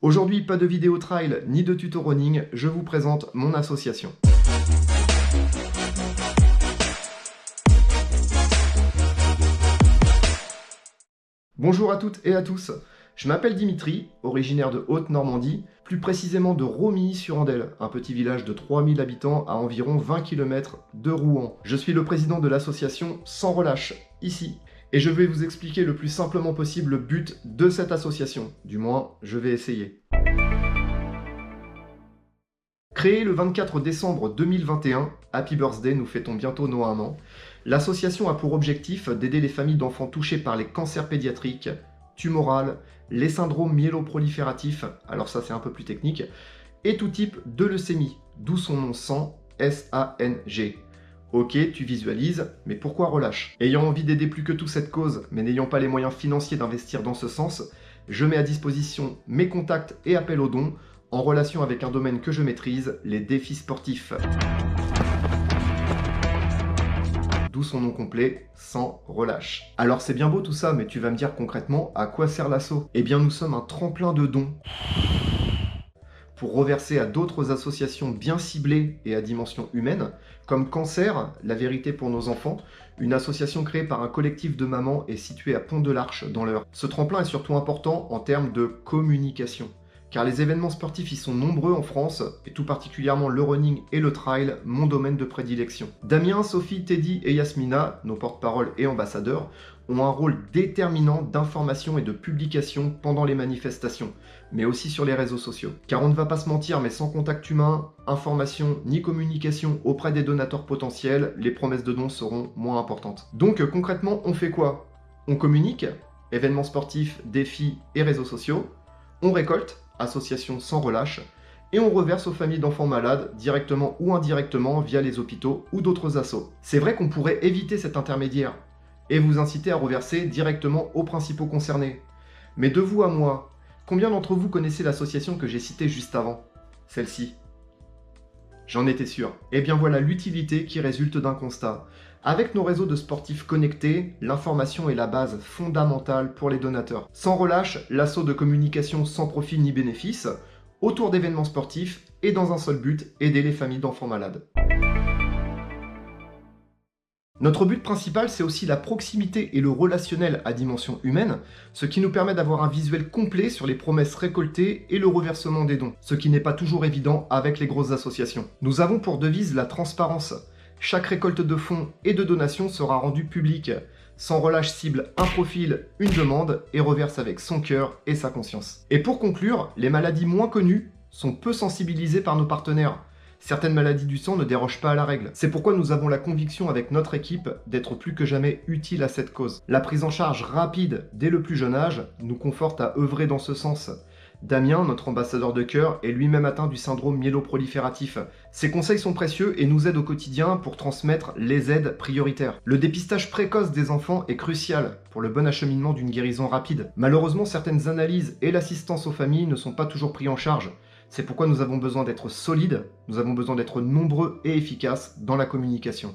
Aujourd'hui, pas de vidéo trail ni de tuto running, je vous présente mon association. Bonjour à toutes et à tous, je m'appelle Dimitri, originaire de Haute-Normandie, plus précisément de Romilly-sur-Andelle, un petit village de 3000 habitants à environ 20 km de Rouen. Je suis le président de l'association Sans Relâche, ici. Et je vais vous expliquer le plus simplement possible le but de cette association. Du moins, je vais essayer. Créée le 24 décembre 2021, Happy Birthday, nous fêtons bientôt nos 1 an, l'association a pour objectif d'aider les familles d'enfants touchés par les cancers pédiatriques, tumorales, les syndromes myéloprolifératifs, alors ça c'est un peu plus technique, et tout type de leucémie, d'où son nom SANG, S-A-N-G. Ok, tu visualises, mais pourquoi relâche? Ayant envie d'aider plus que tout cette cause, mais n'ayant pas les moyens financiers d'investir dans ce sens, je mets à disposition mes contacts et appels aux dons, en relation avec un domaine que je maîtrise, les défis sportifs. D'où son nom complet, Sans Relâche. Alors c'est bien beau tout ça, mais tu vas me dire concrètement à quoi sert l'asso? Eh bien nous sommes un tremplin de dons pour reverser à d'autres associations bien ciblées et à dimension humaine, comme Cancer, la vérité pour nos enfants, une association créée par un collectif de mamans et située à Pont-de-l'Arche dans l'Eure. Ce tremplin est surtout important en termes de communication, car les événements sportifs y sont nombreux en France, et tout particulièrement le running et le trail, mon domaine de prédilection. Damien, Sophie, Teddy et Yasmina, nos porte-parole et ambassadeurs, ont un rôle déterminant d'information et de publication pendant les manifestations, mais aussi sur les réseaux sociaux. Car on ne va pas se mentir, mais sans contact humain, information ni communication auprès des donateurs potentiels, les promesses de dons seront moins importantes. Donc concrètement, on fait quoi? On communique, événements sportifs, défis et réseaux sociaux, on récolte, association Sans Relâche, et on reverse aux familles d'enfants malades, directement ou indirectement via les hôpitaux ou d'autres assos. C'est vrai qu'on pourrait éviter cet intermédiaire, et vous inciter à reverser directement aux principaux concernés. Mais de vous à moi, combien d'entre vous connaissez l'association que j'ai citée juste avant? Celle-ci. J'en étais sûr. Eh bien voilà l'utilité qui résulte d'un constat. Avec nos réseaux de sportifs connectés, l'information est la base fondamentale pour les donateurs. Sans Relâche, l'assaut de communication sans profit ni bénéfice, autour d'événements sportifs et dans un seul but, aider les familles d'enfants malades. Notre but principal, c'est aussi la proximité et le relationnel à dimension humaine, ce qui nous permet d'avoir un visuel complet sur les promesses récoltées et le reversement des dons, ce qui n'est pas toujours évident avec les grosses associations. Nous avons pour devise la transparence. Chaque récolte de fonds et de donations sera rendue publique. Sans Relâche cible un profil, une demande et reverse avec son cœur et sa conscience. Et pour conclure, les maladies moins connues sont peu sensibilisées par nos partenaires. Certaines maladies du sang ne dérogent pas à la règle. C'est pourquoi nous avons la conviction avec notre équipe d'être plus que jamais utile à cette cause. La prise en charge rapide dès le plus jeune âge nous conforte à œuvrer dans ce sens. Damien, notre ambassadeur de cœur, est lui-même atteint du syndrome myéloprolifératif. Ses conseils sont précieux et nous aident au quotidien pour transmettre les aides prioritaires. Le dépistage précoce des enfants est crucial pour le bon acheminement d'une guérison rapide. Malheureusement, certaines analyses et l'assistance aux familles ne sont pas toujours pris en charge. C'est pourquoi nous avons besoin d'être solides, nous avons besoin d'être nombreux et efficaces dans la communication.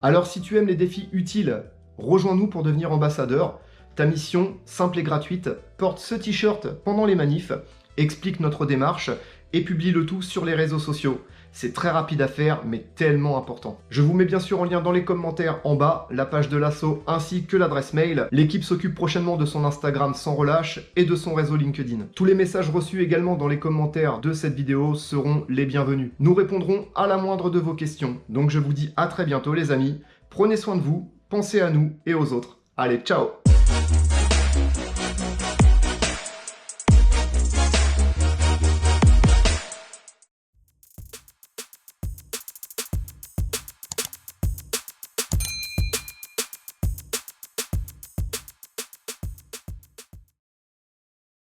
Alors si tu aimes les défis utiles, rejoins-nous pour devenir ambassadeur. Ta mission, simple et gratuite, porte ce t-shirt pendant les manifs, explique notre démarche et publie le tout sur les réseaux sociaux. C'est très rapide à faire, mais tellement important. Je vous mets bien sûr en lien dans les commentaires en bas, la page de l'asso ainsi que l'adresse mail. L'équipe s'occupe prochainement de son Instagram Sans Relâche et de son réseau LinkedIn. Tous les messages reçus également dans les commentaires de cette vidéo seront les bienvenus. Nous répondrons à la moindre de vos questions. Donc je vous dis à très bientôt les amis. Prenez soin de vous, pensez à nous et aux autres. Allez, ciao!